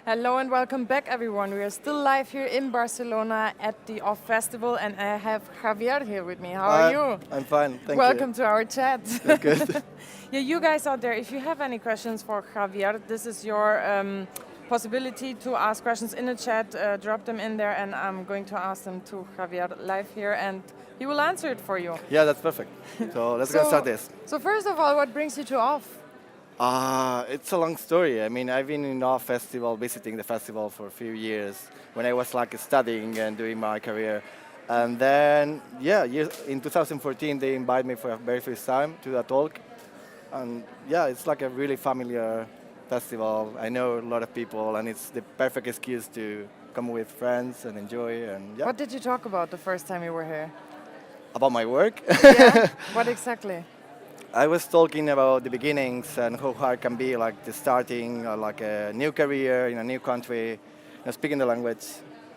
Hello and welcome back, everyone. We are still live here in Barcelona at the OFFF Festival, and I have Javier here with me. How are you? I'm fine, thank Welcome to our chat. you. Good. Yeah, you guys out there, if you have any questions for Javier, this is your possibility to ask questions in the chat. Drop them in there, and I'm going to ask them to Javier live here, and he will answer it for you. Yeah, that's perfect. So let's go start this. So first of all, what brings you to OFFF? It's a long story. I mean, I've been in our festival, visiting the festival for a few years when I was like studying and doing my career. And then, yeah, in 2014, they invited me for the very first time to that talk. And yeah, it's like a really familiar festival. I know a lot of people, and it's the perfect excuse to come with friends and enjoy. And yeah, What did you talk about the first time you were here? about my work. Yeah? What exactly? I was talking about the beginnings and how hard it can be, like the starting, like a new career in a new country, speaking the language,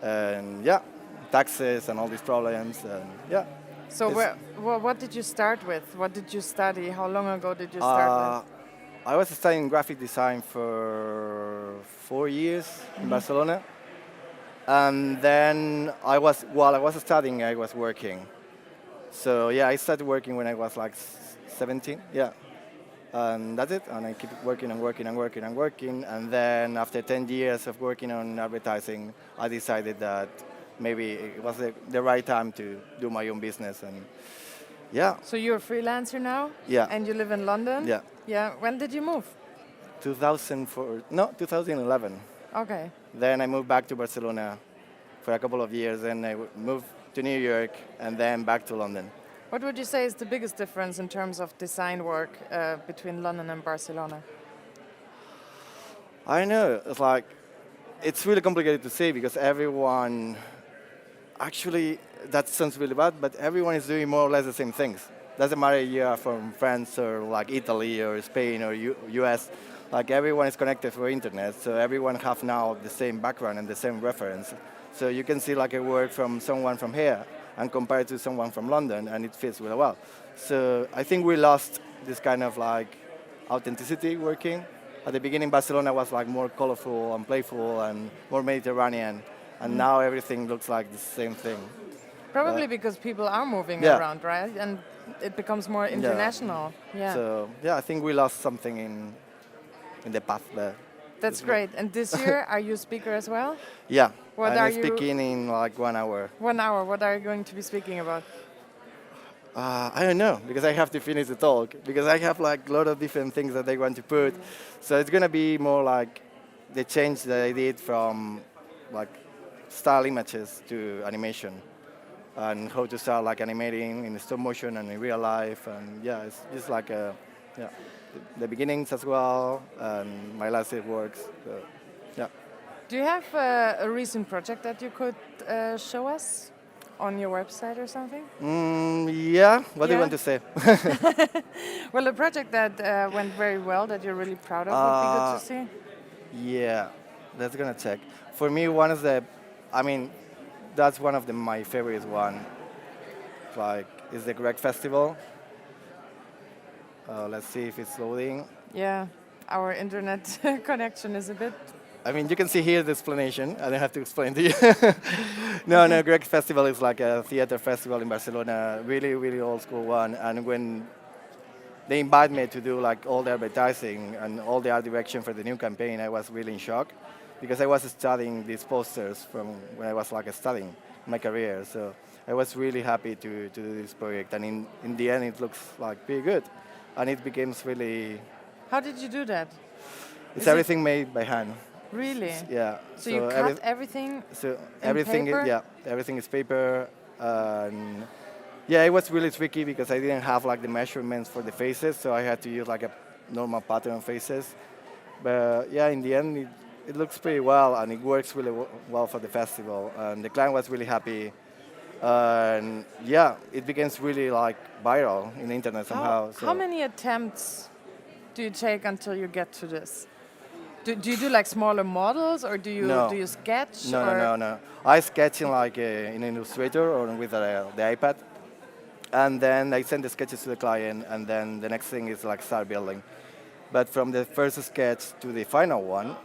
and yeah, taxes and all these problems, and yeah. So what did you start with? What did you study? How long ago did you start with? I was studying graphic design for 4 years in Barcelona, and then while I was studying, I was working. So yeah, I started working when I was like 17, yeah. And that's it, and I keep working and working and working and working. And then after 10 years of working on advertising, I decided that maybe it was the right time to do my own business. And yeah. So you're a freelancer now? Yeah. And you live in London? Yeah. Yeah. When did you move? 2011. Okay. Then I moved back to Barcelona for a couple of years, and I moved to New York, and then back to London. What would you say is the biggest difference in terms of design work between London and Barcelona? I know, it's really complicated to say because everyone, actually, that sounds really bad, but everyone is doing more or less the same things. Doesn't matter if you are from France or like Italy or Spain or US, like everyone is connected through internet, so everyone have now the same background and the same reference. So you can see like a work from someone from here and compare it to someone from London, and it fits really well. So I think we lost this kind of like authenticity working. At the beginning, Barcelona was like more colorful and playful and more Mediterranean, and now everything looks like the same thing. Probably because people are moving Yeah. around, right? And it becomes more international. Yeah. So yeah, I think we lost something in the path there. That's great. And this year, are you a speaker as well? Yeah, What I'm are you- speaking in like 1 hour. 1 hour. What are you going to be speaking about? I don't know, because I have to finish the talk, because I have like a lot of different things that I want to put. So it's gonna be more like the change that I did from like style images to animation, and how to start like animating in stop motion and in real life, and yeah, it's just like the beginnings as well, and my last year works. So, yeah. Do you have a recent project that you could show us on your website or something? Yeah. What do you Yeah? want to say? Well, a project that went very well that you're really proud of would be good to see. Yeah, that's gonna check. For me, that's one of my favorite one. Like, is the Greg Festival. Let's see if it's loading. Yeah, our internet connection is a bit. I mean, you can see here the explanation. I don't have to explain to you. No, Greg Festival is like a theater festival in Barcelona, really, really old school one. And when they invited me to do like all the advertising and all the art direction for the new campaign, I was really in shock because I was studying these posters from when I was like studying my career. So I was really happy to do this project, and in the end, it looks like pretty good, and it becomes really. How did you do that? It's Is everything made by hand. Really? Yeah. So you cut everything? So everything, paper? everything is paper. And yeah, it was really tricky because I didn't have like the measurements for the faces, so I had to use like a normal pattern faces. But yeah, in the end, it looks pretty well, and it works really well for the festival. And the client was really happy. And yeah, it becomes really like viral in the internet somehow. How many attempts do you take until you get to this? Do you do like smaller models, or do you sketch? No. I sketch in like in Illustrator or with the iPad, and then I send the sketches to the client, and then the next thing is like start building. But from the first sketch to the final one,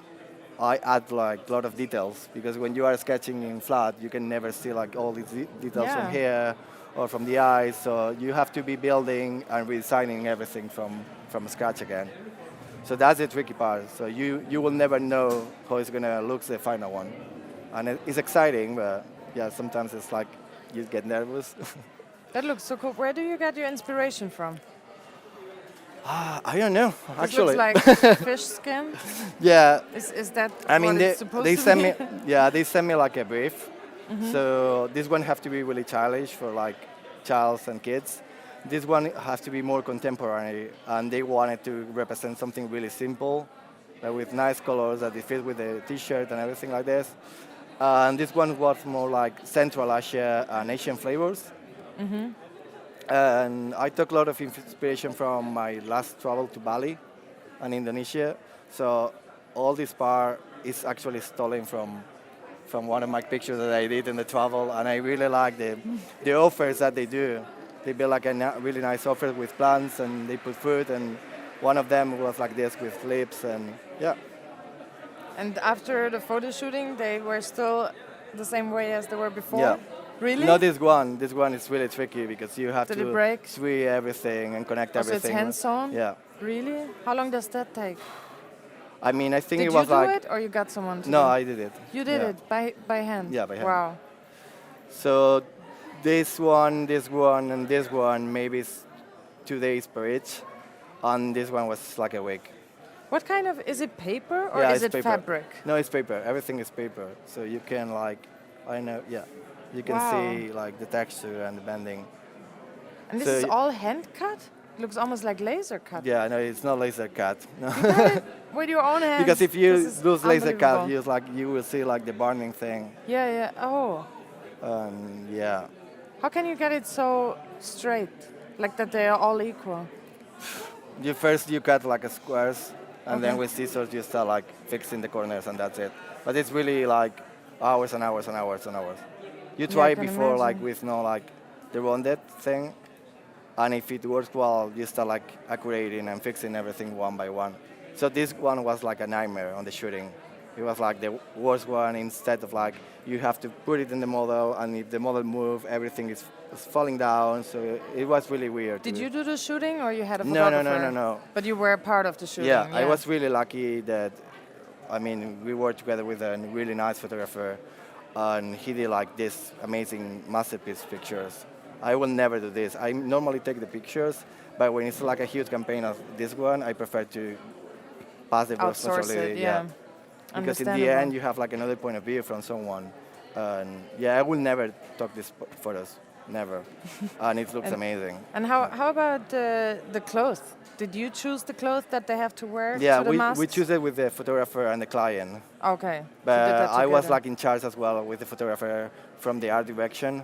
I add like a lot of details because when you are sketching in flat, you can never see like all these details from here or from the eyes. So you have to be building and redesigning everything from scratch again. So that's the tricky part. So you will never know how it's gonna look the final one, and it's exciting, but yeah, sometimes it's like you get nervous. That looks so cool. Where do you get your inspiration from? I don't know, actually. It looks like fish skin. Yeah. Is that I mean, what it's supposed they to send be? me, yeah, they send me like a brief. So this one have to be really childish for like childs and kids. This one has to be more contemporary, and they wanted to represent something really simple, with nice colors that they fit with the T-shirt and everything like this. And this one was more like Central Asia and Asian flavors. And I took a lot of inspiration from my last travel to Bali and Indonesia. So all this part is actually stolen from one of my pictures that I did in the travel, and I really like the offers that they do. They build like a really nice offer with plants, and they put fruit, and one of them was like this with lips, and yeah. And after the photo shooting, they were still the same way as they were before? Yeah. Really? Not this one. This one is really tricky because you have Did it to break? switch everything and connect So it's everything. hands-on? Yeah. Really? How long does that take? I mean, I think Did it you was do like it, or you got someone to no, do it? I did it. You did Yeah. it by hand? Yeah, by hand. Wow. So this one, and this one, maybe it's 2 days per each, and this one was like a week. What kind of, is it paper or Yeah, is it's it paper. fabric? No, it's paper. Everything is paper. So you can like, I know, yeah, you can Wow. see like the texture and the bending. And this So is y- all hand cut? Looks almost like laser cut. Yeah, no, it's not laser cut. No. You got it with your own hands. Because if you This is use laser cut, unbelievable. you will see like the burning thing. Yeah, yeah. Oh. Yeah. How can you get it so straight? Like that they are all equal? You cut like a squares, and then Okay. with scissors you start like fixing the corners, and that's it. But it's really like hours and hours and hours and hours. You Yeah, try I it can before like imagine. with no like the rounded thing, and if it works well, you start like accurating and fixing everything one by one. So this one was like a nightmare on the shooting. It was like the worst one. Instead of like you have to put it in the model, and if the model move, everything is falling down. So it was really weird. Did you do the shooting or you had a No, photographer? no. But you were part of the shooting? Yeah, I was really lucky that, I mean, we worked together with a really nice photographer, and he did like this amazing masterpiece pictures. I will never do this. I normally take the pictures, but when it's like a huge campaign of this one, I prefer to pass the Outsource responsibility. it, yeah. Because in the end, you have like another point of view from someone. And yeah, I will never talk these photos, never. And it looks amazing. And how about the clothes? Did you choose the clothes that they have to wear Yeah, to the masks? we choose it with the photographer and the client. Okay. But so did that I was together. like in charge as well with the photographer from the art direction,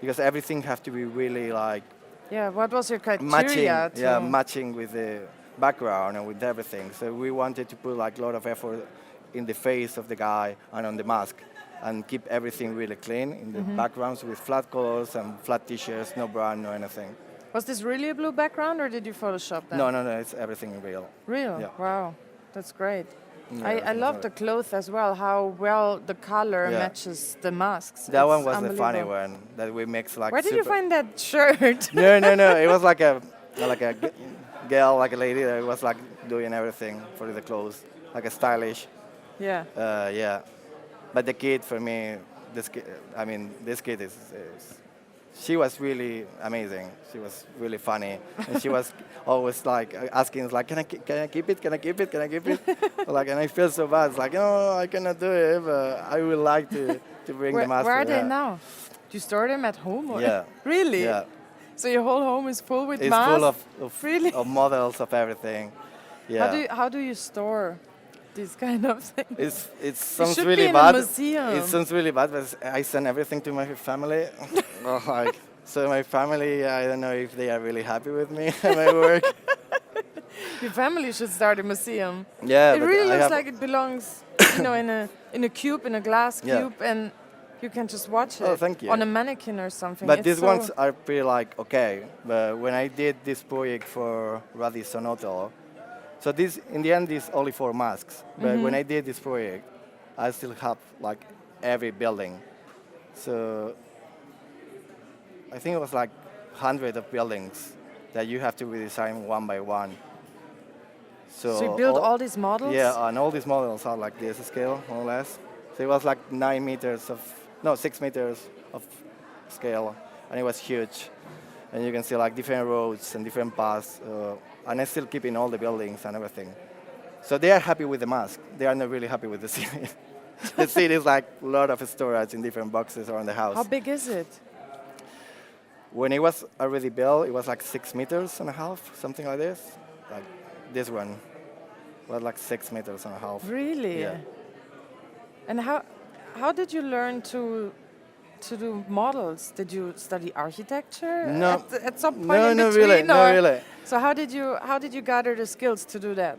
because everything have to be really like Yeah, what was your matching, criteria to... matching with the background and with everything. So we wanted to put like a lot of effort in the face of the guy and on the mask, and keep everything really clean in the backgrounds with flat colors and flat t-shirts, no brand, no anything. Was this really a blue background or did you Photoshop that? No, it's everything real. Real? Yeah. Wow, that's great. Yeah, I everything's love real. the clothes as well, how well the color Yeah. matches the masks. That It's one was the funny unbelievable. one that we mixed like. Where did you super- find that shirt? No. It was like a girl, like a lady that was like doing everything for the clothes, like a stylish. Yeah. Yeah. But the kid, for me, this kid is she was really amazing. She was really funny, and she was always like asking, like, can I keep it? Can I keep it? Can I keep it? Like, and I feel so bad. It's like, no, I cannot do it, but I would like to bring Where, the master. where are they yeah. now? Do you store them at home? Or? Yeah. Really? Yeah. So your whole home is full with It's masks? full of Really? of models of everything. Yeah. How do you store these kind of things? It sounds should really be in a bad. museum. It sounds really bad, but I send everything to my family. So my family, I don't know if they are really happy with me and my work. Your family should start a museum. Yeah, It but really I looks have- like it belongs, in a cube, in a glass Yeah. cube, and you can just watch it Oh, thank you. on a mannequin or something. But It's these so- ones are pretty like okay. But when I did this project for Radisson Hotel, So this, in the end, is only 4 masks. But when I did this project, I still have like every building. So I think it was like hundreds of buildings that you have to redesign one by one. So you build all these models? Yeah, and all these models are like this scale, more or less. So it was like 6 meters of scale, and it was huge. And you can see like different roads and different paths, and I still keep in all the buildings and everything. So they are happy with the mask. They are not really happy with the city. The city is like a lot of storage in different boxes around the house. How big is it? When it was already built, it was like 6 meters and a half, something like this. Like this one was like 6 meters and a half. Really? Yeah. And how did you learn to do models? Did you study architecture No. at some point No, in no, between? really, no, really. So how did you gather the skills to do that?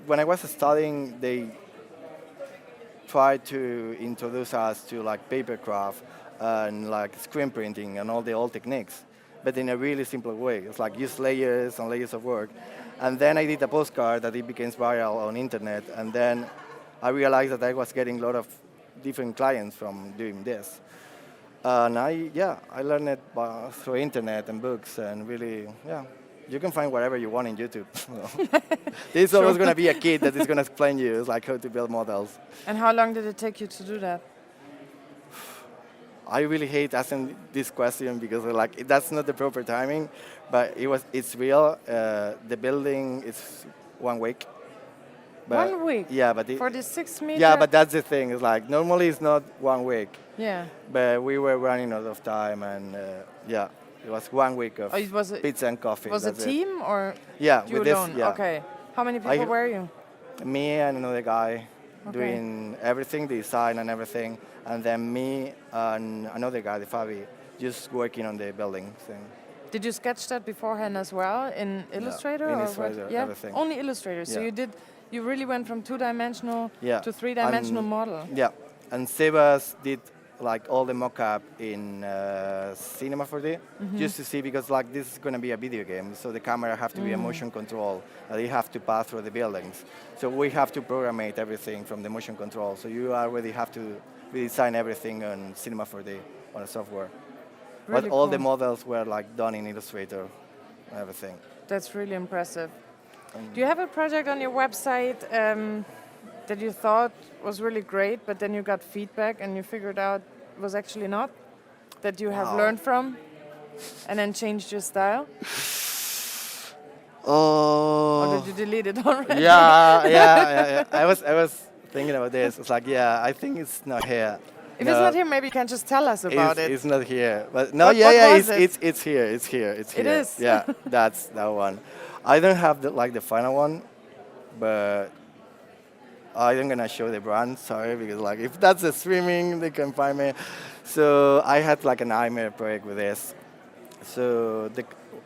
When I was studying, they tried to introduce us to like papercraft and like screen printing and all the old techniques, but in a really simple way. It's like use layers and layers of work. And then I did a postcard that it became viral on internet, and then I realized that I was getting a lot of different clients from doing this. And I learned it through internet and books, and really, you can find whatever you want in YouTube. There's always going to be a kid that is going to explain you like how to build models. And how long did it take you to do that? I really hate asking this question because like that's not the proper timing, but it's real. The building is 1 week. But 1 week? Yeah, but for the 6 meters? Yeah, but that's the thing. It's like normally it's not 1 week. Yeah. But we were running out of time, and it was 1 week of pizza and coffee. Was it a team or you alone? This? Yeah. Okay. How many people were you? Me and another guy doing everything, the design and everything, and then me and another guy, the Fabi, just working on the building thing. Did you sketch that beforehand as well in Illustrator? In or Illustrator, what? Yeah, everything. only Illustrator. So you really went from 2-dimensional to 3-dimensional model. Yeah, and Sebas did like all the mock-up in Cinema 4D, just to see, because like this is going to be a video game, so the camera have to be a motion control, and they have to pass through the buildings. So we have to program everything from the motion control. So you already have to redesign everything on Cinema 4D on the software. Really But all cool. the models were like done in Illustrator, everything. That's really impressive. Do you have a project on your website that you thought was really great, but then you got feedback and you figured out it was actually not? That you have learned from and then changed your style? Or did you delete it already? Yeah. I was thinking about this. It's like, I think it's not here. If it's not here, maybe you can just tell us about it. It's not here. But no, What was it? it's here. It's here. It is? Yeah, that's that one. I don't have the final one, but I'm gonna show the brand. Sorry, because like if that's the streaming, they can find me. So I had like a nightmare project with this. So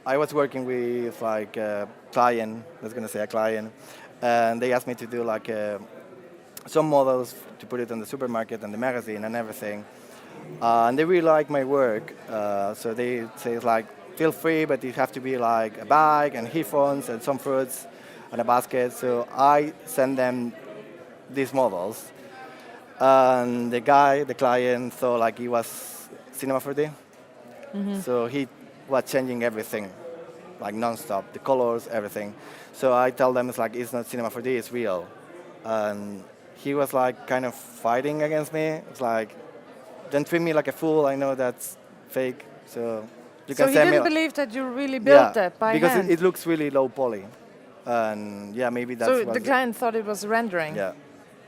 I was working with like a client. I was gonna say a client, and they asked me to do like some models to put it on the supermarket and the magazine and everything. And they really like my work. So they say like, feel free, but it have to be like a bag and headphones and some fruits and a basket. So I send them these models. And the client, thought like it was Cinema 4D. So he was changing everything, like non-stop, the colors, everything. So I tell them it's not Cinema 4D, it's real. And he was like kind of fighting against me. It's like, don't treat me like a fool. I know that's fake. So you can he send me. didn't believe that you really built that by because hand. it looks really low poly, and maybe that's. So the client thought it was rendering. Yeah.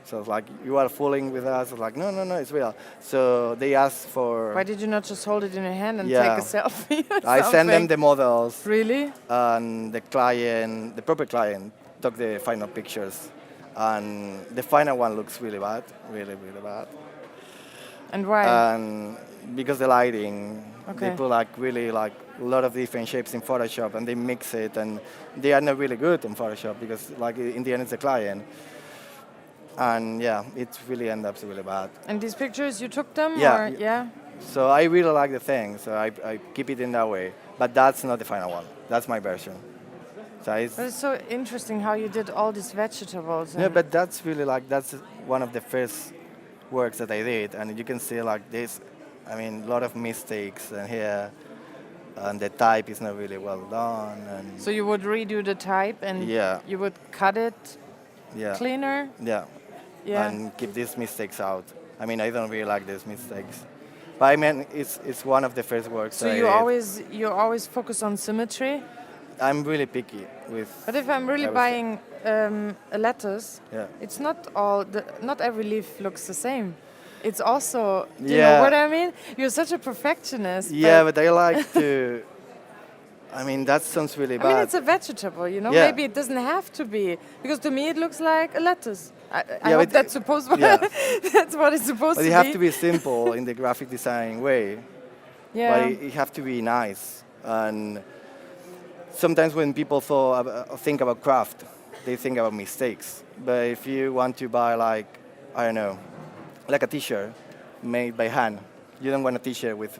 So it's like, you are fooling with us. It's like, no, it's real. So they asked for. Why did you not just hold it in your hand and take a selfie? I sent them the models. Really? And the proper client, took the final pictures. And the final one looks really bad, really, really bad. And why? And because the lighting, they put like really like a lot of different shapes in Photoshop, and they mix it, and they are not really good in Photoshop because like in the end it's a client. And it really ends up really bad. And these pictures, you took them? Yeah. Or, yeah. So I really like the thing, so I keep it in that way. But that's not the final one. That's my version. So it's, But it's so interesting how you did all these vegetables. yeah, and- but that's really like, that's one of the first works that I did. And you can see like this, I mean, a lot of mistakes in here. And the type is not really well done. And So you would redo the type and yeah, you would cut it yeah, cleaner? yeah. Yeah. And keep these mistakes out. I mean, I don't really like these mistakes. But I mean, it's one of the first works So that I did. you always focus on symmetry? I'm really picky with. But if I'm really everything. buying a lettuce, Yeah. it's not every leaf looks the same. It's also, you Yeah. know what I mean? You're such a perfectionist. Yeah, but I like to. I mean, that sounds really I bad. mean, it's a vegetable, you know? Yeah. Maybe it doesn't have to be, because to me it looks like a lettuce. I Yeah, hope but- that's supposed yeah. that's what it's supposed But to you be. have to be simple in the graphic design way. Yeah. But you have to be nice. And sometimes when people think about craft, they think about mistakes. But if you want to buy like, I don't know, like a t-shirt made by hand, you don't want a t-shirt with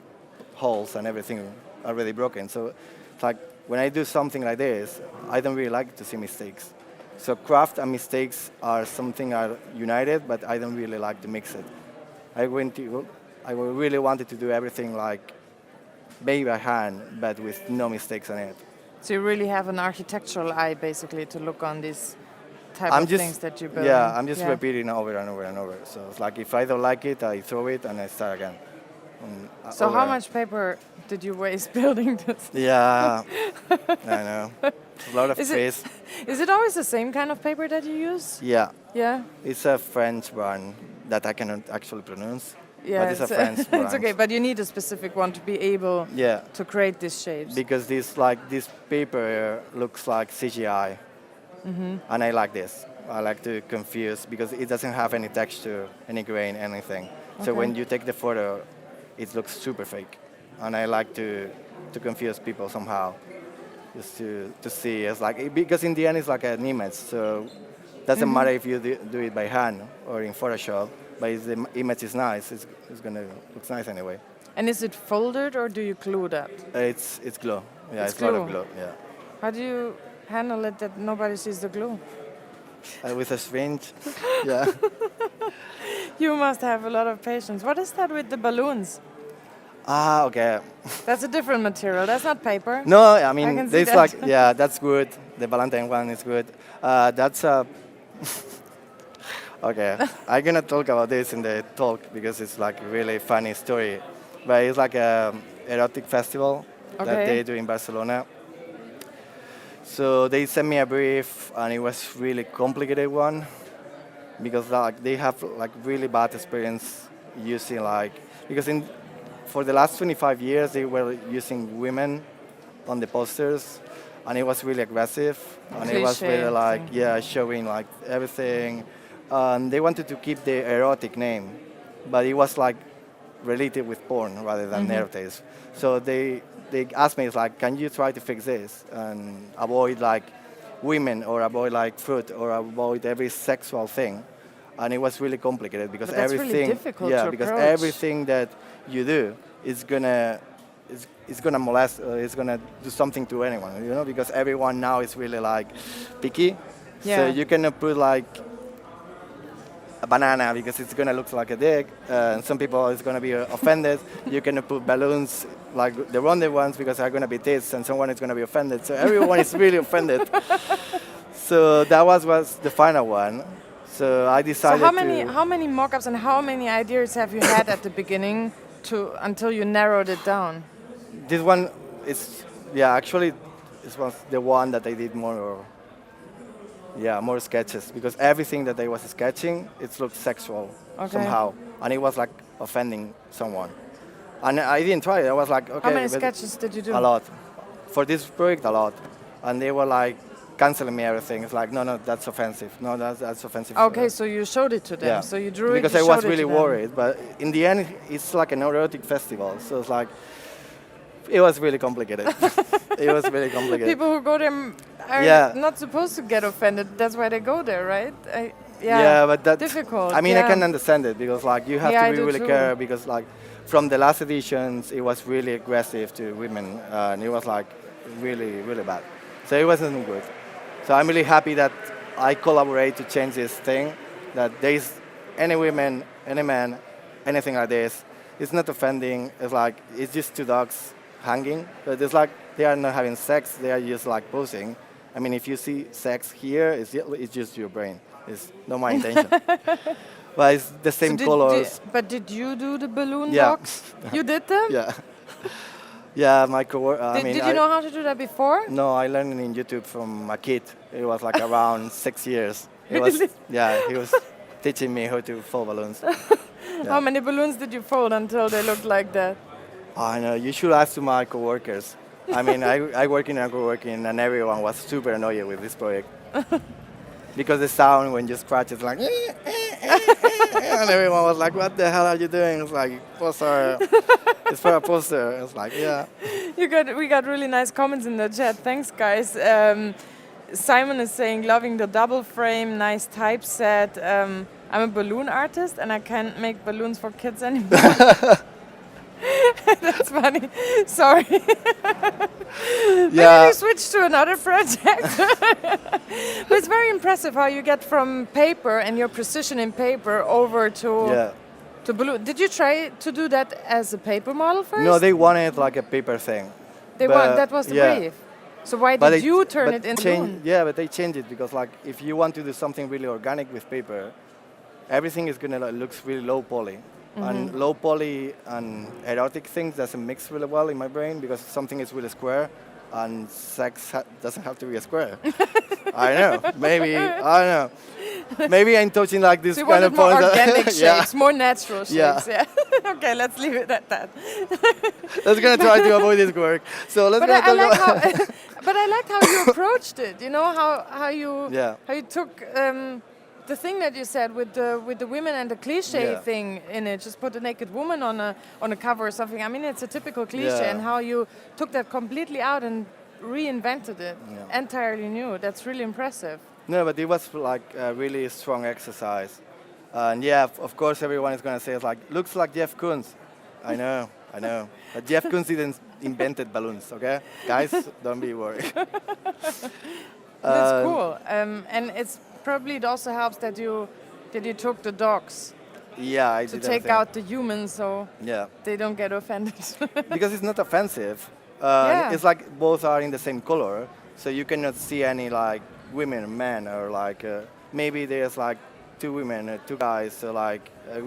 holes and everything already broken. So it's like when I do something like this, I don't really like to see mistakes. So craft and mistakes are something are united, but I don't really like to mix it. I really wanted to do everything like made by hand, but with no mistakes on it. So you really have an architectural eye, basically, to look on these type I'm of just, things that you build. yeah, I'm just Yeah. repeating over and over and over. So it's like if I don't like it, I throw it and I start again. So how much paper did you waste building this? Yeah, I know. A lot of Is space. Is it always the same kind of paper that you use? Yeah, Yeah. it's a French brand that I cannot actually pronounce. Yeah, but it's a French brand. it's okay, but you need a specific one to be able Yeah, to create these shapes. because this paper looks like CGI, and I like this. I like to confuse because it doesn't have any texture, any grain, anything. So Okay. when you take the photo, it looks super fake, and I like to confuse people somehow, just to see. It's like because in the end it's like an image, so doesn't matter if you do it by hand or in Photoshop. But if the image is nice, it's gonna look nice anyway. And is it folded or do you glue that? It's glow. Yeah, It's it's a lot of glue. glow. Yeah. How do you handle it that nobody sees the glue? With a syringe. Yeah. You must have a lot of patience. What is that with the balloons? Ah, okay. That's a different material. That's not paper. No, I mean, can see there's that. like, yeah, that's good. The Valentine one is good. That's a. Okay, I'm gonna talk about this in the talk because it's like a really funny story. But it's like a Erotic festival that Okay. they do in Barcelona. So they sent me a brief, and it was really complicated one because like they have like really bad experience using like because for the last 25 years they were using women on the posters, and it was really aggressive, and it was Cliché really like thing. yeah, showing like everything. They wanted to keep the erotic name, but it was like related with porn rather than narratives. So they asked me, it's like, can you try to fix this and avoid like women or avoid like fruit or avoid every sexual thing? And it was really complicated because But that's really everything, difficult yeah, to because approach. everything that you do is gonna molest, it's gonna do something to anyone, you know, because everyone now is really like picky. Yeah. So you cannot put like a banana because it's gonna look like a dick, and some people is gonna be offended. You can put balloons like the rounded ones because they're gonna be tits, and someone is gonna be offended. So everyone is really offended. So that was the final one. So I So decided how many mock-ups and how many ideas have you had at the beginning until you narrowed it down? this one is actually this was the one that I did more sketches because everything that I was sketching it looked sexual somehow, and it was like offending someone. And I didn't try it. I was like, okay. How many but sketches did you do? A lot. For this project, a lot. And they were like canceling me everything. It's like, no, that's offensive. No, that's offensive. Okay, so you showed it to them. Yeah. So you drew because it. I you was showed it really to them. worried. But in the end, it's like an erotic festival. So it's like, it was really complicated. It was really complicated. People who go there are Yeah. not supposed to get offended. That's why they go there, right? Yeah, but that's difficult. I mean, yeah. I can understand it because like you have Yeah, I to be do really too. care because like from the last editions, it was really aggressive to women, and it was like really, really bad. So it wasn't good. So I'm really happy that I collaborate to change this thing, that there is any women, any man, anything like this. It's not offending. It's like, it's just two dogs hanging. But it's like they are not having sex. They are just like posing. I mean, if you see sex here, it's just your brain. It's not my intention. But it's the same colors. But did you do the balloon Yeah. dogs? You did them? Yeah. Yeah, my coworker. Did you know how to do that before? No, I learned it in YouTube from a kid. It was like around 6 years. It Really? was, yeah, he was teaching me how to fold balloons. How many balloons did you fold until they looked like that? I know, you should ask to my coworkers. I mean, I work in co-working and everyone was super annoyed with this project. Because the sound when you scratch is like, and everyone was like, what the hell are you doing? It's like, poster. It's for a poster. It's like, yeah. We got really nice comments in the chat. Thanks, guys. Simon is saying, loving the double frame, nice typeset. I'm a balloon artist and I can't make balloons for kids anymore. That's funny. Sorry. Yeah. Maybe we switch to another project. But it's very impressive how you get from paper and your precision in paper over to balloon. Did you try to do that as a paper model first? No, they wanted like a paper thing. That was the brief. So why did you turn it into balloon? Yeah, but they changed it because like if you want to do something really organic with paper, everything is gonna looks really low poly. And low poly and erotic things doesn't mix really well in my brain because something is really square and sex doesn't have to be a square. I know. Maybe, I don't know. Maybe I'm touching like this so kind of more points. organic shapes, more natural shapes. Yeah. Okay, let's leave it at that. Let's gonna try to avoid this work. So let's But gonna I like talk how, about but I liked how you approached it. You know how you took the thing that you said with the women and the cliche thing in it. Just put a naked woman on a cover or something. I mean, it's a typical cliche, and how you took that completely out and reinvented it entirely new. That's really impressive. No, but it was like a really strong exercise. And yeah, of course, everyone is going to say, it's like, looks like Jeff Koons. I know. But Jeff Koons didn't invented balloons, okay? Guys, don't be worried. That's cool. And it's probably it also helps that you took the dogs. Yeah, I to did take out the humans so they don't get offended. Because it's not offensive. It's like both are in the same color, so you cannot see any like women, men, or like maybe there's like two women, two guys, so like it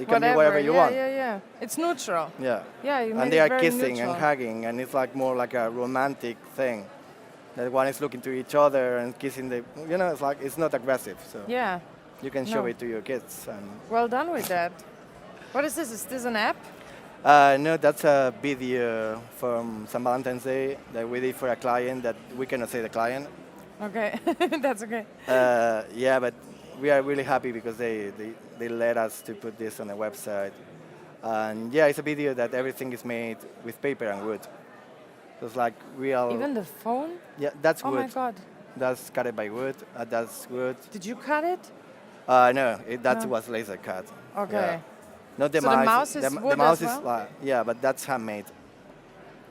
can be whatever you want. Yeah. It's neutral. Yeah. Yeah, you made and they it are very kissing neutral. and hugging, and it's like more like a romantic thing. That one is looking to each other and kissing the, it's like it's not aggressive. So you can show it to your kids. And well done with that. What is this? Is this an app? No, that's a video from St. Valentine's Day that we did for a client that we cannot say the client. Okay, that's okay. Yeah, but we are really happy because they let us to put this on the website. And yeah, it's a video that everything is made with paper and wood. So it's like real. Even the phone? Yeah, that's wood. Oh my God. That's cut by wood. That's wood. Did you cut it? No, that was laser cut. Okay. Yeah. Not the so mouse. The mouse is wood the mouse as well? is but that's handmade.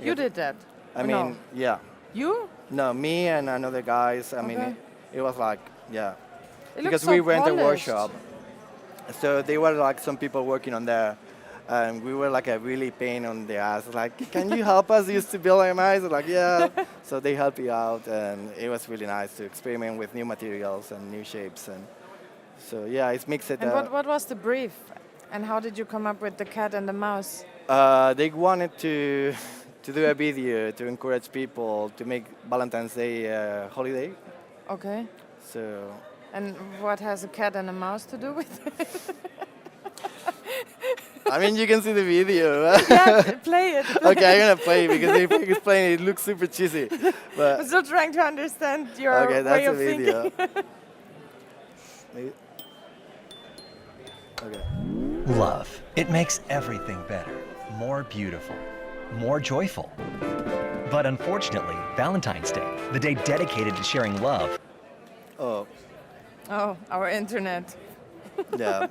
You did that? I mean, yeah. You? No, me and another guys. I mean, it was like, It because so we rent polished. a workshop. So they were like some people working on there. And we were like a really pain on the ass. Like, can you help us use to build our mice? Like, yeah. So they help you out, and it was really nice to experiment with new materials and new shapes. And so yeah, it's mixed. And what was the brief? And how did you come up with the cat and the mouse? They wanted to do a video to encourage people to make Valentine's Day a holiday. Okay. So. And what has a cat and a mouse to do with it? I mean, you can see the video. Yeah, play it. Okay, I'm gonna play it because if I explain it, it looks super cheesy. But I'm still trying to understand your way of thinking. Maybe. Okay. Love. It makes everything better, more beautiful, more joyful. But unfortunately, Valentine's Day, the day dedicated to sharing love. Oh, our internet. Yeah.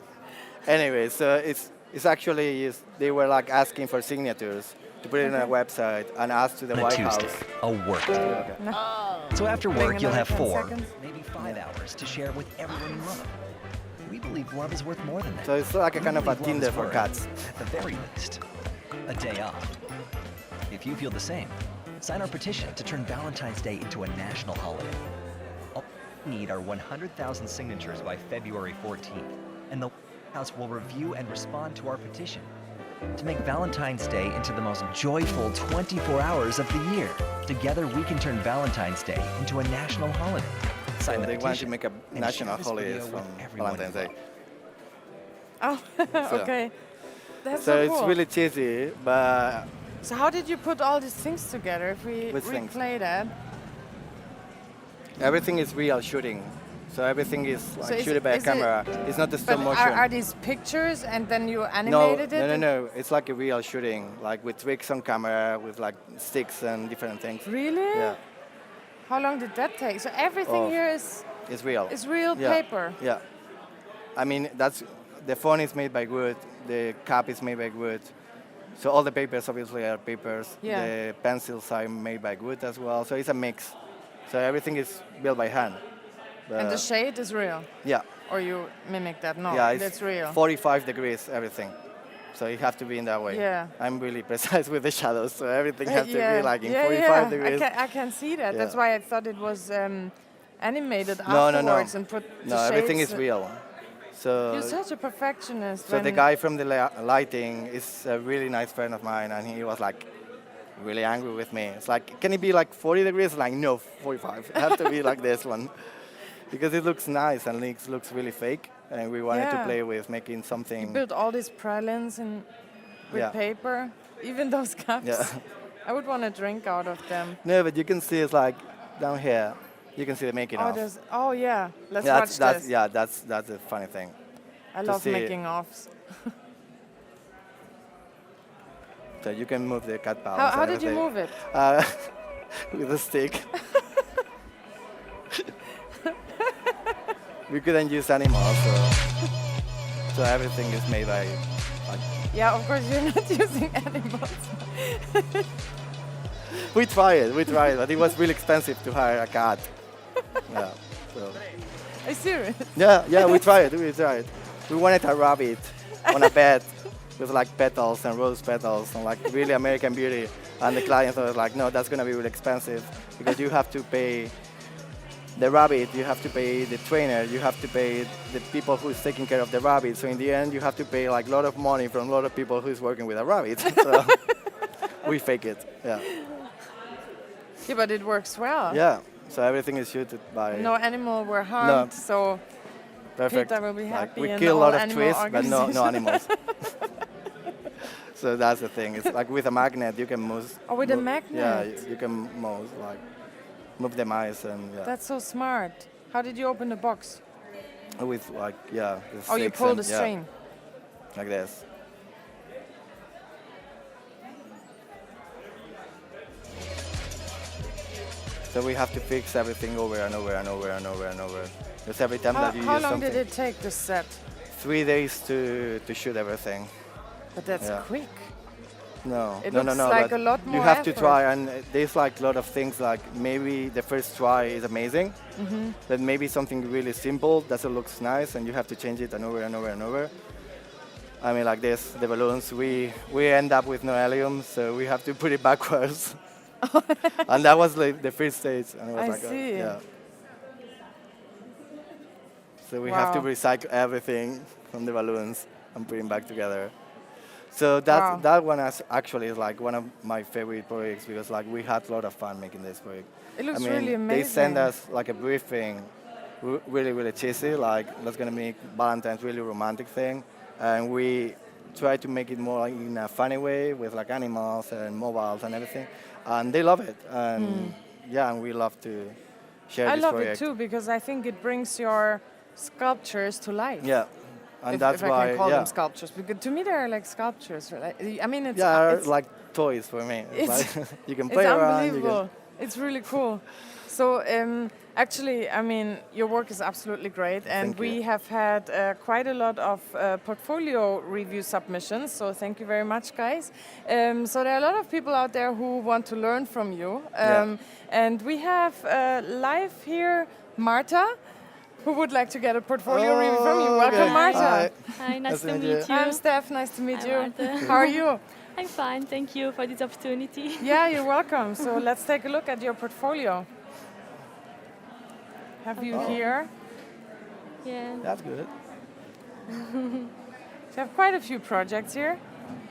Anyway, so it's actually they were like asking for signatures to put it on a website, and ask to the On a White Tuesday, House. a work day. Okay. So after Wait work, you'll another have 10 4, seconds. maybe 5 hours to share with everyone you love. We believe love is worth more than that. So it's like a kind of a We believe love Tinder is for worth, cats. at the very least, a day off. If you feel the same, sign our petition to turn Valentine's Day into a national holiday. All we need are 100,000 signatures by February 14th, and the White House will review and respond to our petition to make Valentine's Day into the most joyful 24 hours of the year. Together, we can turn Valentine's Day into a national holiday. Sign So the they want to petition make a and national share this holiday video from with everyone Valentine's you Day. love. Oh, okay. That's So so it's cool. really cheesy, but So how did you put all these things together? If we Which things? replay that, everything is real shooting. So everything is like So is shooted it- by a is it- camera. It's not the but stop motion. are these pictures and then you No, animated it? no, no, no. It's like a real shooting, like with tricks on camera, with like sticks and different things. Really? Yeah, How long did that take? So everything Oh. here is it's real. real Yeah, paper. Yeah. I mean, that's the phone is made by wood. The cap is made by wood. So all the papers obviously are papers. Yeah. The pencils are made by wood as well. So it's a mix. So everything is built by hand. And the shade is real? Yeah. Or you mimic that? No, Yeah, it's that's real. 45 degrees, everything. So you have to be in that way. Yeah. I'm really precise with the shadows, so everything has to be like in yeah, 45 degrees. I can see that. That's Yeah. why I thought it was animated No, no, no. afterwards and put the No, everything is shades. real. So, You're such a perfectionist. so the when- guy from the lighting is a really nice friend of mine, and he was like really angry with me. It's like, can it be like 40 degrees? Like, no, 45. It has to be like this one. Because it looks nice and it looks really fake. And we wanted to Yeah. play with making something. built all these pralines and with Yeah. paper, even those cups. Yeah. I would want to drink out of them. No, but you can see it's like down here. You can see the making of. Oh yeah, let's Yeah, watch that's, this. yeah, that's a funny thing. I to love see it. making offs. So you can move the cat How, balance. how and did you everything. move it? With a stick. We couldn't use animals, so everything is made by. Like, Yeah, of course you're not using animals. we tried, but it was really expensive to hire a cat. Yeah, so. Are you serious? Yeah, we tried. We wanted a rabbit on a bed with like petals and rose petals and like really American Beauty. And the client was like, no, that's gonna be really expensive because you have to pay the rabbit, you have to pay the trainer, you have to pay the people who's taking care of the rabbit. So in the end, you have to pay like a lot of money from a lot of people who's working with a rabbit. So we fake it. Yeah. Yeah, but it works well. Yeah. So everything is shooted by. No animal were harmed, so Perfect. Peter will be Like, happy we and kill a all lot of animal trees, but no organizations. animals. So that's the thing. It's like with a magnet, you can move. Oh, with a Yeah, magnet. you can move the mice and yeah. That's so smart. How did you open the box? With like yeah. with Oh, you sticks pull and- the yeah, string. like this. So we have to fix everything over and over and over and over and over. Because every time that you How use long something, did it take this set? 3 days to shoot everything. But that's Yeah. quick. No, It no, no, looks no. like but a lot you more have to effort. try, and there's like a lot of things. Like maybe the first try is amazing, Mm-hmm. but maybe something really simple doesn't look nice, and you have to change it and over and over and over. I mean, like this, the balloons. We end up with no helium, so we have to put it backwards. And that was like the first stage, and it was I like, see. yeah. So we have to Wow. recycle everything from the balloons and put it back together. So Wow. that one actually is like one of my favorite projects because like we had a lot of fun making this project. It looks I mean, really amazing. they send us like a briefing, really, really cheesy, like let's gonna make Valentine's really romantic thing. And we try to make it more like in a funny way with like animals and mobiles and everything. And they love it. And yeah, and we love to share I this love project. it too because I think it brings your sculptures to life. Yeah. And if, that's if I why, can call yeah. them sculptures, because to me they're like sculptures. I mean, it's Yeah, it's, like toys for me. It's it's- like you can it's play around. unbelievable. It's really cool. So Actually, I mean, your work is absolutely great, and Thank we you. have had quite a lot of portfolio review submissions, so thank you very much, guys. So there are a lot of people out there who want to learn from you. Yeah. And we have live here Marta, who would like to get a portfolio review from you. Welcome, okay. Marta. Hi. Hi, nice to meet meet you. you. I'm Steph, nice to meet Hi, you. Marta. How are you? I'm fine, thank you for this opportunity. Yeah, you're welcome. So let's take a look at your portfolio. Have you here? Yeah. That's good. You have quite a few projects here.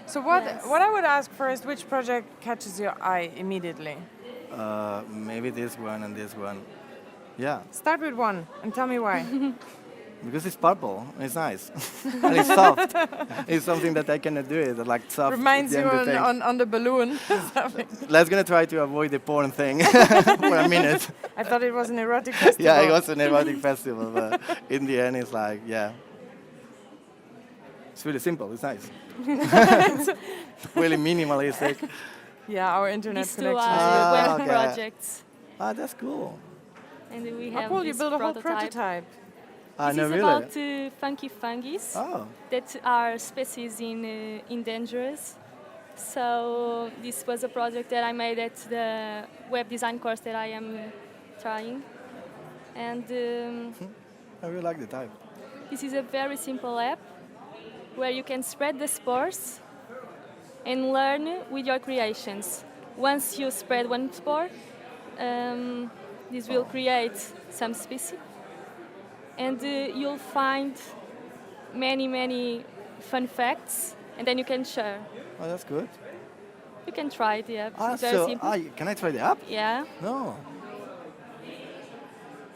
So what Yes. I would ask first, which project catches your eye immediately? Maybe this one and this one. Yeah, Start with one and tell me why. because it's purple. It's nice. And it's soft. It's something that I cannot do. It's like soft. Reminds you gentle thing. on the balloon. Let's gonna try to avoid the porn thing for a minute. I thought it was an erotic festival. Yeah, it was an erotic festival, but in the end, it's like, yeah. It's really simple. It's nice. Really minimalistic. Yeah, our internet These two connection. are web okay. projects. Ah, that's cool. And we How have cool, you this built a whole prototype. prototype. Ah, This no, is really? about funky fungus Oh, that are species in endangered. So this was a project that I made at the web design course that I am trying. And I really like the type. this is a very simple app where you can spread the spores and learn with your creations. Once you spread one spore, this will create some species, and you'll find many fun facts, and then you can share. Oh, that's good. You can try it, yeah. Ah, It's very so, simple. can I try the app? Yeah, No.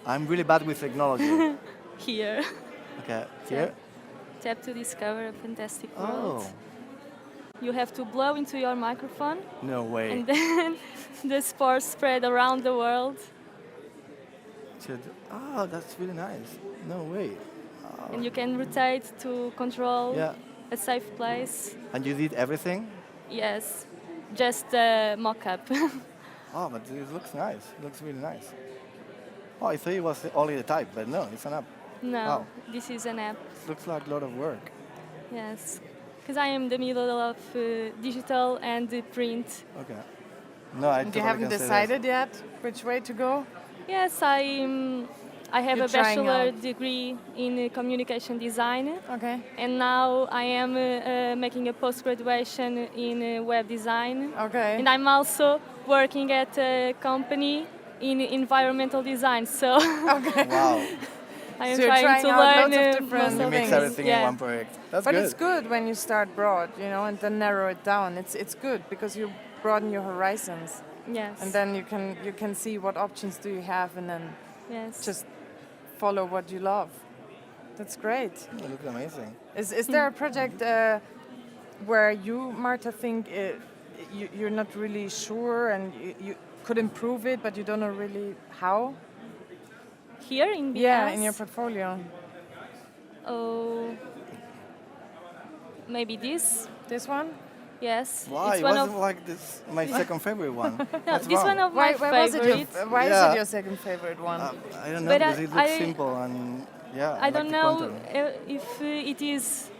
I'm really bad with technology. here. Okay, here. Tap to discover a fantastic Oh, world. You have to blow into your microphone, no way. and then the spores spread around the world. Oh, that's really nice. No way. And you can rotate to control Yeah. a safe place. And you did everything? Yes, just a mock-up. Oh, but it looks nice. It looks really nice. Oh, I thought it was only the type, but no, it's an app. No, Wow. this is an app. It looks like a lot of work. Yes, because I am in the middle of digital and print. Okay. No, I And you totally haven't can say decided yet which way to go? Yes, I have You're a trying bachelor out. degree in communication design, Okay. and now I am making a post-graduation in web design. Okay. And I'm also working at a company in environmental design, so Okay. that. Wow. I am So you're trying trying to out learn lots of different most You of mix things. everything in Yeah. one project. That's But good. it's good when you start broad, you know, and then narrow it down. It's good because you broaden your horizons, Yes. and then you can see what options do you have, and then yes. just follow what you love. That's great. It looks amazing. Is there a project where you, Marta, think you're not really sure and you could improve it, but you don't know really how? Here in BS. Yeah, in your portfolio. Oh, maybe this. This one? Yes. Why? It's It one wasn't of like this my second favorite one. no, What's this wrong? one of my Why was it your, favorites. why is Yeah. it your second favorite one? I don't know, But because it looks I- simple and yeah. I like don't the know contour. if it is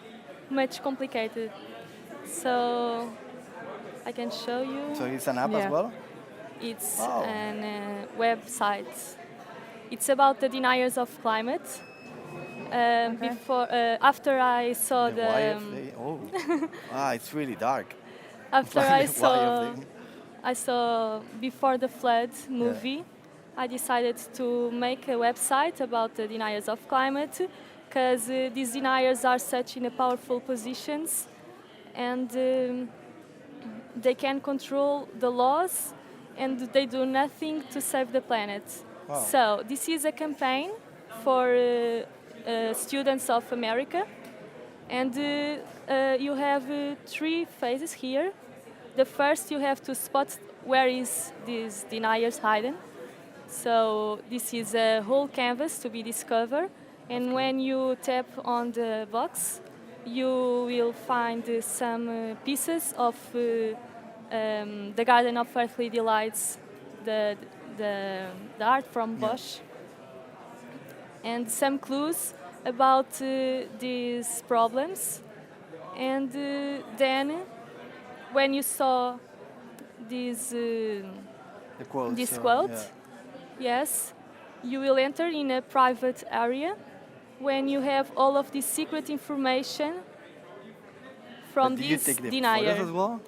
much complicated, so I can show you. So it's an app Yeah. as well? It's Oh. an website. It's about the deniers of climate. Before, after I saw The the, YFA? Oh. It's really dark. after Like I the saw, YFA. I saw Before the Flood movie, I decided to make a website about the deniers of climate, because these deniers are such in a powerful positions, and they can control the laws, and they do nothing to save the planet. Wow. So this is a campaign for students of America, and you have 3 phases here. The first, you have to spot where is these deniers hidden. So this is a whole canvas to be discovered, and when you tap on the box, you will find some pieces of the Garden of Earthly Delights, the art from Bosch. and some clues about these problems. And then, when you saw this The quote. this so, quote, yeah. yes, you will enter in a private area when you have all of this secret information from But do you this take the denier. photos as well?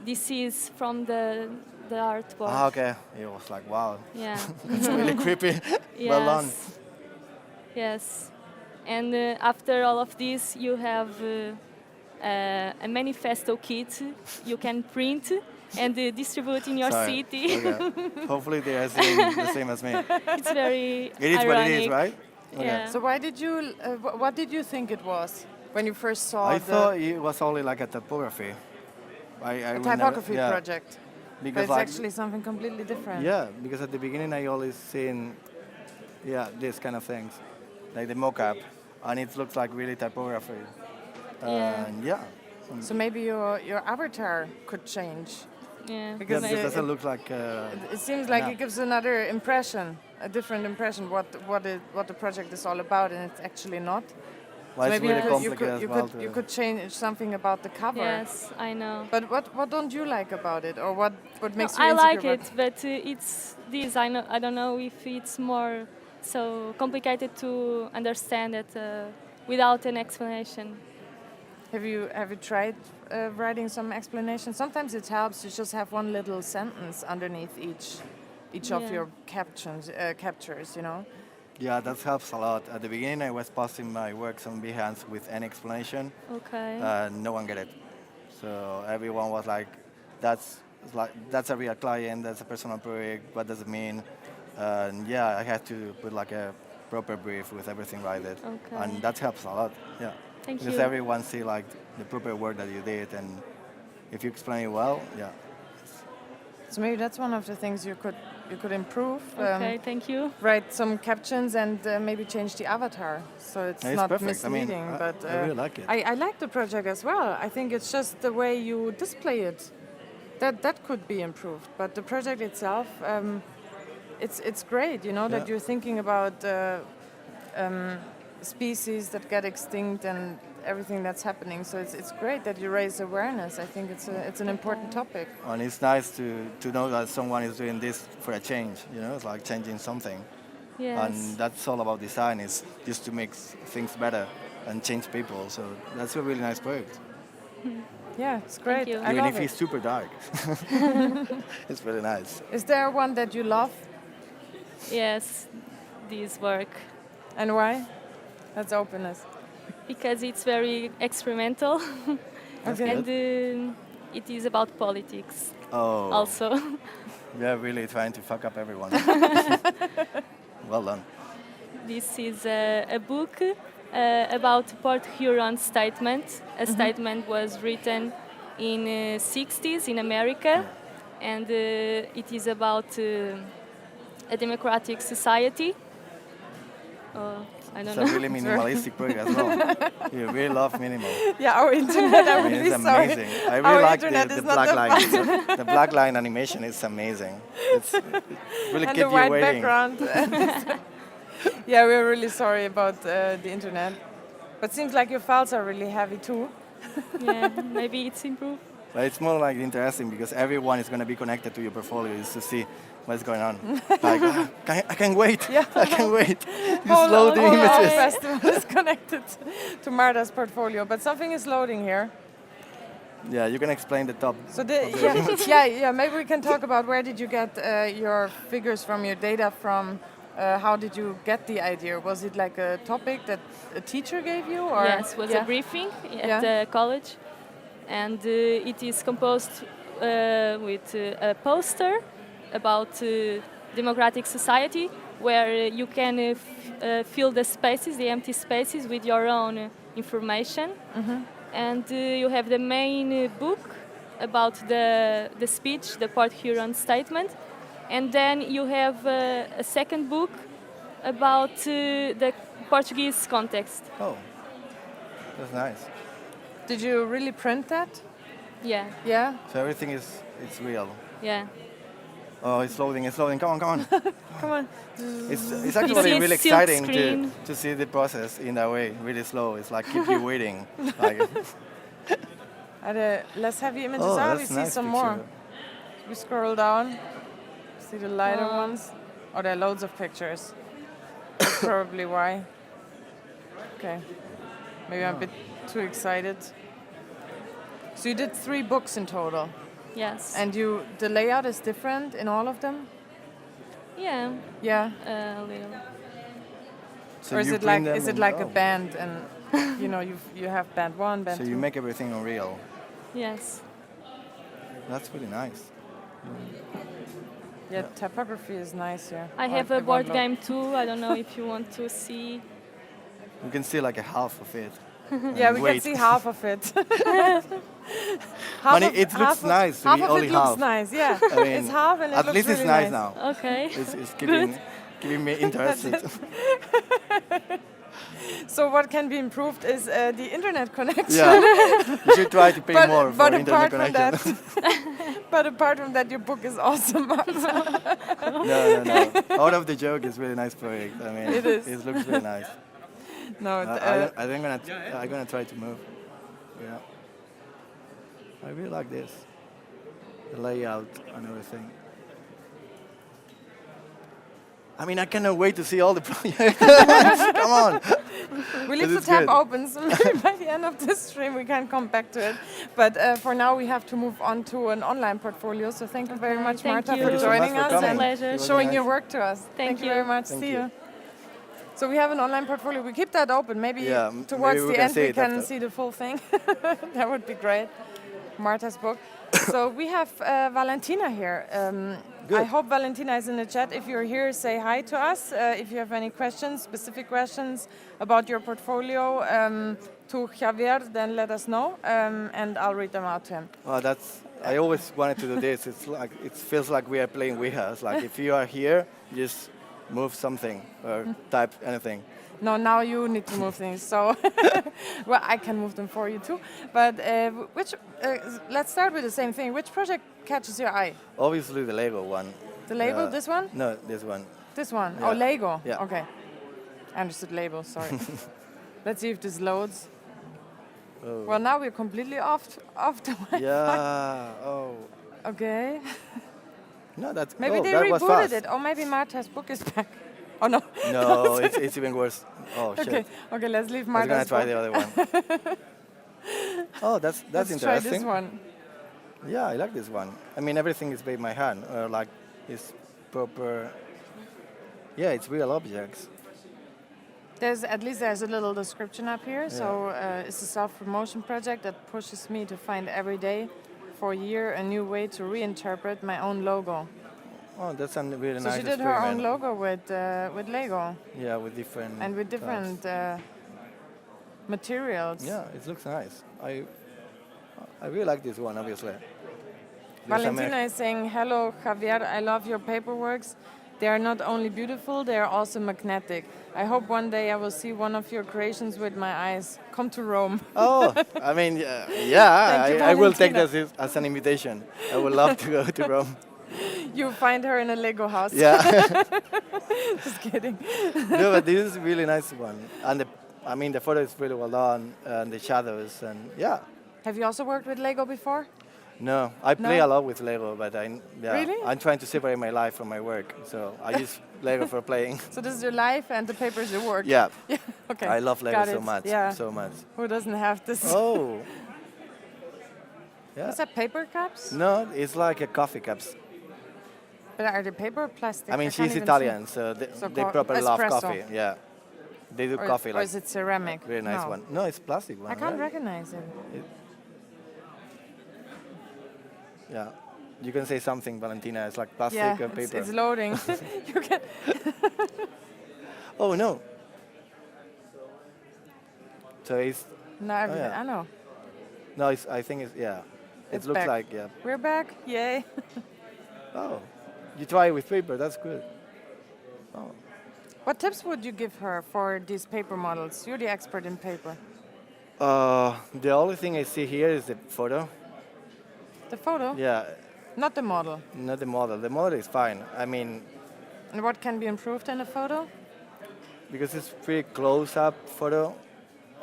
This is from the artboard. Ah, okay. It was like, wow. Yeah. It's really creepy. Yes. Well done. Yes. And after all of this, you have a manifesto kit you can print and distribute in your Sorry. city. Okay. Hopefully they are seeing the same as me. It's very It is ironic. what it is, right? Okay. Yeah. So why did you? What did you think it was when you first saw I the thought it was only like a typography. I a would never- typography yeah, project? But Because it's like, actually something completely different. yeah, because at the beginning I always seen, this kind of things, like the mock-up, and it looks like really typography. Yeah. And yeah. So maybe your avatar could change. Yeah. Yeah, Because because it it- doesn't look like. It seems like Yeah. it gives another impression, a different impression what the project is all about, and it's actually not. Well, it's Maybe really you complicated could, as you well. could you could change something about the cover. Yes, I know. But what don't you like about it, or what makes No, you I insecure like about it, but it's this. I don't know if it's more so complicated to understand it without an explanation. Have you tried writing some explanation? Sometimes it helps to just have one little sentence underneath each of Yeah. your captures. You know. Yeah, that helps a lot. At the beginning, I was posting my works on Behance with an explanation, Okay. no one get it. So everyone was like, "That's a real client. That's a personal project. What does it mean?" And yeah, I had to put like a proper brief with everything right, Okay. and that helps a lot. Yeah, Thank because you. everyone see like the proper work that you did, and if you explain it well, yeah. So maybe that's one of the things you could improve. Okay, thank you. Write some captions and maybe change the avatar so it's It's not perfect. I mean, misleading. But I really like it. I like the project as well. I think it's just the way you display it that could be improved. But the project itself, it's great. You know that Yeah. you're thinking about species that get extinct and everything that's happening. So it's great that you raise awareness. I think it's an important topic. And it's nice to know that someone is doing this for a change. You know, it's like changing something. Yes. And that's all about design, is just to make things better and change people. So that's a really nice project. Yeah, it's great. you. I Even love if it. it's super dark. It's really nice. Is there one that you love Yes, this work. and why? Let's open it. Because it's very experimental Okay. and it is about politics Oh, also. yeah, really trying to fuck up everyone. Well done. This is a book about Port Huron statement. A statement was written in 60s in America, and it is about a democratic society. I don't It's know. a really minimalistic project as well. You really love minimal. Yeah, our internet. I'm I mean, really it's sorry. amazing. I Our really like internet the is not black that line. The black line animation is amazing. It's really And keep the you white waiting. background. Yeah, we're really sorry about the internet. But seems like your files are really heavy too. Yeah, maybe it's improved. But it's more like interesting because everyone is going to be connected to your portfolio is to see what's going on. Like, I can't wait. Yeah. I can't wait. Just load the whole images. festival is connected to Marta's portfolio, but something is loading here. Yeah, you can explain the top. So yeah, maybe we can talk about where did you get your figures from, your data from. How did you get the idea? Was it like a topic that a teacher gave you? Or? Yes, it was a briefing at the college, and it is composed with a poster about democratic society, where you can fill the spaces, the empty spaces, with your own information. And you have the main book about the speech, the Port Huron statement. And then you have a second book about the Portuguese context. Oh, that's nice. Did you really print that? Yeah, Yeah. So everything is it's real. yeah. Oh, it's loading, it's loading. Come on, come on. Come on. It's actually see really it's silk exciting screen. to see the process in that way, really slow. It's like keep you waiting. Like, Are there less heavy images? oh, we that's see nice some picture. more. We scroll down, see the lighter ones. Oh, there are loads of pictures. That's probably why. Okay. Maybe I'm a bit too excited. So you did 3 books in total. Yes. And the layout is different in all of them? Yeah, Yeah. a little. So Or is you it bring like them in- a oh. band and you have band 1, band So 2? you make everything unreal. Yes. That's really nice. Yeah, typography is nice here. I Oh, have a it won't board load. game too. I don't know if you want to see. You can see like a half of it. Yeah, And we wait. can see half of it. But it looks nice to half be of only it looks half. nice, yeah. I mean, it's half and it at looks least really it's nice now. Okay. It's keeping me interested. So what can be improved is the internet connection. Yeah, you should try to pay more for but internet apart from that, connection. but apart from that, your book is awesome. No. Out of the joke is really nice project. I mean, It is. It looks really nice. No, I think I'm gonna try to move. Yeah. I really like this. The layout and everything. I mean, I cannot wait to see all the projects. Come on. we leave This the is tab good. open, so maybe by the end of this stream we can come back to it. But for now, we have to move on to an online portfolio. So thank you very much, thank Marta, you. for Thank you so much joining for us coming. and Pleasure. It was showing nice. your work to us. Thank you you. very much. Thank See you. you. So we have an online portfolio. We keep that open. Maybe Yeah, towards maybe we the can end see we it can after. see the full thing. That would be great. Marta's book. So we have Valentina here. Good. I hope Valentina is in the chat. If you're here, say hi to us. If you have any questions, specific questions about your portfolio to Javier, then let us know, and I'll read them out to him. Well, I always wanted to do this. It feels like we are playing Ouija. It's like if you are here, just move something or type anything. No, now you need to move things. So, well, I can move them for you too. But let's start with the same thing. Which project catches your eye? Obviously, the Lego one. The label, this one? No, this one. This one? Yeah. Oh, Lego. Yeah. Okay. I understood label, sorry. Let's see if this loads. Oh. Well, now we're completely off the Wi-Fi. Yeah. Oh. Okay. No, that's. Maybe oh, they that was rebooted fast. it. Or maybe Marta's book is back. Oh, no. No, it's even worse. Oh shit. Okay, let's leave I was gonna Marta's try book. the other one. Oh, that's Let's interesting. try this one. Yeah, I like this one. I mean, everything is made by hand, or like it's proper. Yeah, it's real objects. There's a little description up here. So it's a self-promotion project that pushes me to find every day for a year a new way to reinterpret my own logo. Oh, that's a really So nice she did her own experiment. logo with Lego Yeah, with different. and with types. different materials. Yeah, it looks nice. I really like this one, obviously. Because Valentina is saying, hello Javier, I love your paperworks. They are not only beautiful, they are also magnetic. I hope one day I will see one of your creations with my eyes. Come to Rome. Oh, I mean, yeah, Thank you, I will take Valentina. that as an invitation. I would love to go to Rome. You find her in a Lego house. Yeah. Just kidding. No, but this is a really nice one. And the photo is really well done, and the shadows, and yeah. Have you also worked with Lego before? No, I play No? a lot with Lego, but Really? I'm trying to separate my life from my work, so I use Lego for playing. So this is your life and the paper is your work. Yeah, Yeah. Okay. I love Lego Got so it. much, Yeah. so much. Who doesn't have this? Oh. Yeah. Is that paper cups? No, it's like a coffee cups. But are they paper or plastic? I mean, can't she's even Italian, so So they called properly love espresso. coffee. Yeah, they do see. coffee Or like is it ceramic? very nice No. one. No, it's plastic one. I can't right? recognize it. Yeah, you can say something, Valentina. It's like plastic Yeah, or paper. it's loading. You can. Oh no. So it's No, yeah. I know. no, it's, I think it's yeah. It It's looks back. like yeah. We're back. Yay. Oh, you try it with paper. That's good. Oh. What tips would you give her for these paper models? You're the expert in paper. The only thing I see here is the photo. The photo? Yeah, Not the model. Not the model. The model is fine. I mean, And what can be improved in a photo? because it's pretty close-up photo.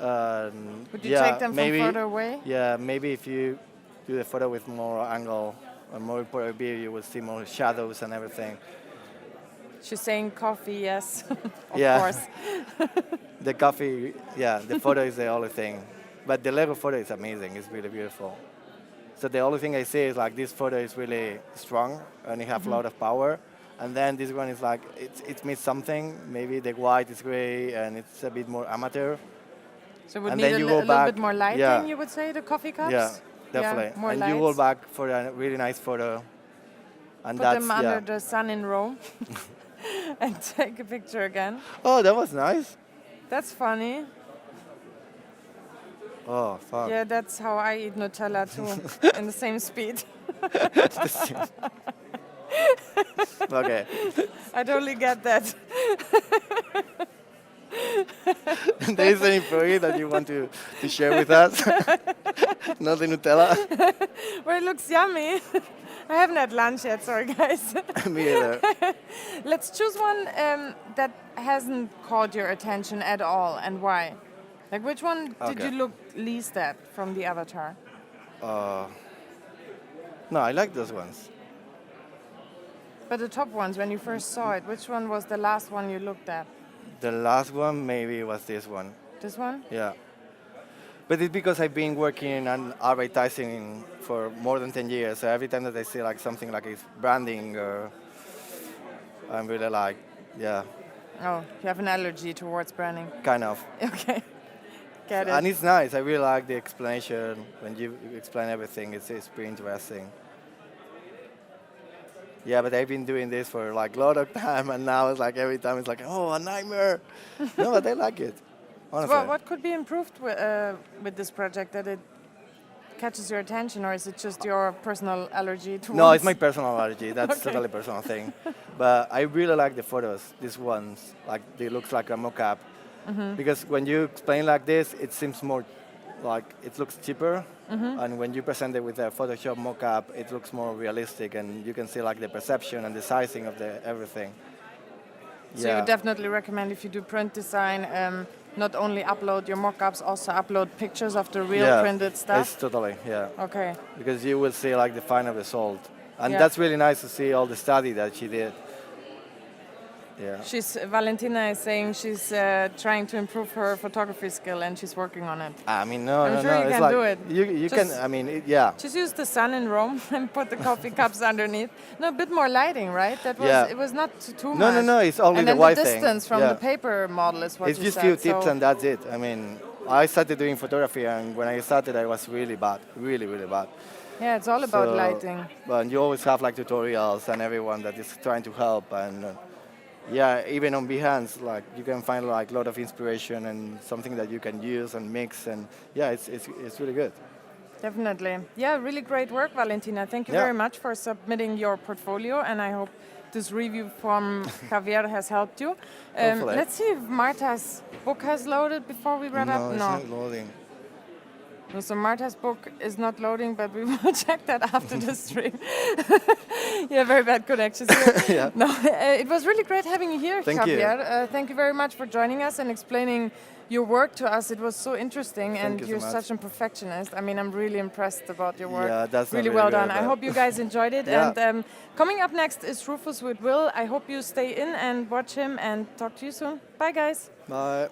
Would you take them maybe, from further away? Yeah, maybe if you do the photo with more angle or more point of view, you will see more shadows and everything. She's saying coffee, yes. Of Yeah. course. The coffee, yeah, the photo is the only thing. But the Lego photo is amazing. It's really beautiful. So the only thing I say is like this photo is really strong and it has a lot of power. And then this one is like, it means something. Maybe the white is gray and it's a bit more amateur. So it would And need then a you little go back- bit more lighting, yeah. you would say, the coffee cups? Yeah, definitely. Yeah, more and lights. you go back for a really nice photo. And Put that's, them under yeah. the sun in Rome and take a picture again. Oh, that was nice. That's funny. Oh, fuck. Yeah, that's how I eat Nutella too, in the same speed. Okay. I totally get that. There is an employee that you want to share with us? Not the Nutella? Well, it looks yummy. I haven't had lunch yet, sorry guys. Me either. Let's choose one that hasn't caught your attention at all, and why? Like, which one did Okay. you look least at from the avatar? No, I like those ones. But the top ones, when you first saw it, which one was the last one you looked at? The last one maybe was this one. This one? Yeah. But it's because I've been working on advertising for more than 10 years. So every time that I see like something like it's branding, I'm really like, yeah, Oh, you have an allergy towards branding. kind of. Okay, get And it. it's nice. I really like the explanation. When you explain everything, it's pretty interesting. Yeah, but I've been doing this for like a lot of time, and now it's like every time it's like, oh, a nightmare. No, but I like it. Honestly. Well, what could be improved with this project that it catches your attention, or is it just your personal allergy towards? No, it's my personal allergy. That's Okay. totally personal thing. But I really like the photos. These ones, like they look like a mock-up. Because when you explain like this, it seems more like it looks cheaper. And when you present it with a Photoshop mock-up, it looks more realistic, and you can see like the perception and the sizing of the everything. So you would definitely recommend, if you do print design, not only upload your mock-ups, also upload pictures of the real printed It's stuff? totally, yeah. Okay. Because you will see like the final result. And Yeah. that's really nice to see all the study that she did. Yeah. Valentina is saying she's trying to improve her photography skill, and she's working on it. I mean, no, I'm no, sure no. you It's can like do it. You can. Just- I mean, yeah. Just use the sun in Rome and put the coffee cups underneath. No, a bit more lighting, right? That was. Yeah. It was not too No, much. no, no. It's only And the then white the thing. distance from Yeah. the paper model is what It's you just said. few tips so and that's it. I mean, I started doing photography, and when I started, I was really bad, really, really bad. yeah, it's all about So- lighting. But you always have like tutorials and everyone that is trying to help, and yeah, even on Behance, like you can find like a lot of inspiration and something that you can use and mix, and yeah, it's really good. Definitely. Yeah, really great work, Valentina. Thank you Yeah. very much for submitting your portfolio, and I hope this review from Javier has helped you. Hopefully. Let's see if Marta's book has loaded before we wrap up. It's not loading. No, so Marta's book is not loading, but we will check that after the stream. Yeah, very bad connections here. Yeah. No, it was really great having you here, Thank you. Javier. Thank you very much for joining us and explaining your work to us. It was so interesting, Thank and you so you're much. such a perfectionist. I mean, I'm really impressed about your work. Yeah, that's not really really well good, done. I but- hope you guys enjoyed it. Yeah. And coming up next is Rufus with Will. I hope you stay in and watch him, and talk to you soon. Bye, guys. Bye.